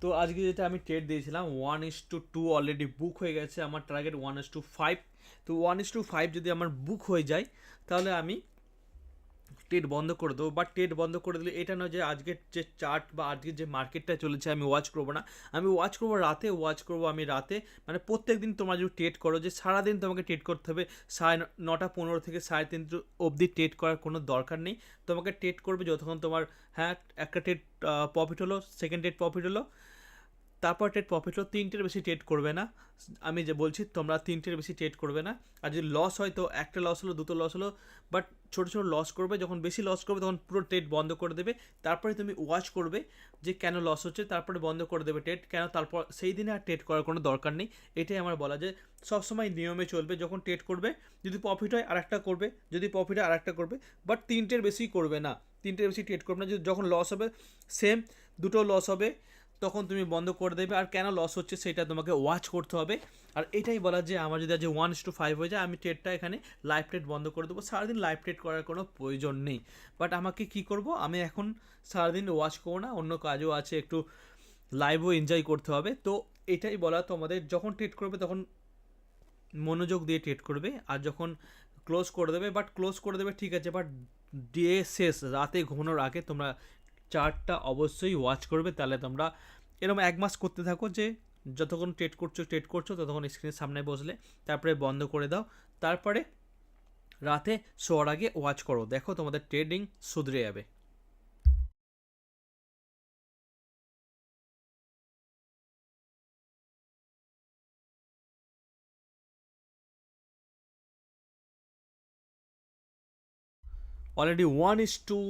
তো আজকে যেটা আমি ট্রেড দিয়েছিলাম 1:2 অলরেডি বুক হয়ে গেছে, আমার টার্গেট 1:5। তো 1:5 যদি আমার বুক হয়ে যায় তাহলে আমি ট্রেড বন্ধ করে দেবো। বাট ট্রেড বন্ধ করে দিলে এটা নয় যে আজকের যে চার্ট বা আজকের যে মার্কেটটা চলেছে আমি ওয়াচ করবো না, আমি ওয়াচ করবো রাতে, ওয়াচ করবো আমি রাতে। মানে প্রত্যেক দিন তোমরা যদি ট্রেড করো, যে সারাদিন তোমাকে ট্রেড করতে হবে, 9:15 থেকে 3:30 অবধি ট্রেড করার কোনো দরকার নেই। তোমাকে ট্রেড করবে যতক্ষণ তোমার, হ্যাঁ, একটা ট্রেড প্রফিট হলো, সেকেন্ড ট্রেড প্রফিট হলো, তারপর ট্রেড প্রফিট হলো, তিনটের বেশি ট্রেড করবে না। আমি যে বলছি তোমরা তিনটের বেশি ট্রেড করবে না। আর যদি লস হয় তো একটা লস হলো, দুটো লস হলো, বাট ছোটো ছোটো লস করবে। যখন বেশি লস করবে তখন পুরো ট্রেড বন্ধ করে দেবে। তারপরে তুমি ওয়াচ করবে যে কেন লস হচ্ছে, তারপরে বন্ধ করে দেবে ট্রেড। কেন, তারপর সেই দিনে আর ট্রেড করার কোনো দরকার নেই। এটাই আমার বলা, যে সবসময় নিয়মে চলবে। যখন ট্রেড করবে, যদি প্রফিট হয় আর একটা করবে, যদি প্রফিট হয় আর একটা করবে, বাট তিনটের বেশি করবে না, তিনটের বেশি ট্রেড করবে না। যদি যখন লস হবে, সেম দুটো লস হবে, তখন তুমি বন্ধ করে দেবে। আর কেন লস হচ্ছে সেটা তোমাকে ওয়াচ করতে হবে। আর এটাই বলা যে আমার যদি আজ 1:5 হয়ে যায়, আমি ট্রেডটা এখানে লাইভ ট্রেড বন্ধ করে দেবো। সারাদিন লাইভ ট্রেড করার কোনো প্রয়োজন নেই। বাট আমাকে কি করব, আমি এখন সারাদিন ওয়াচ করবো না, অন্য কাজও আছে, একটু লাইভও এনজয় করতে হবে। তো এটাই বলা তোমাদের, যখন ট্রেড করবে তখন মনোযোগ দিয়ে ট্রেড করবে। আর যখন ক্লোজ করে দেবে, বাট ক্লোজ করে দেবে ঠিক আছে, বাট ডে শেষ, রাতে ঘুমানোর আগে তোমরা চার্টটা অবশ্যই ওয়াচ করবে। তাহলে তোমরা এরকম 1 মাস করতে থাকো, যে যতক্ষণ ট্রেড করছো ততক্ষণ স্ক্রিনের সামনে বসলে, তারপরে বন্ধ করে দাও। তারপরে রাতে শোয়ার আগে ওয়াচ করো, দেখো তোমাদের ট্রেডিং সুধরে যাবে। অলরেডি 1:2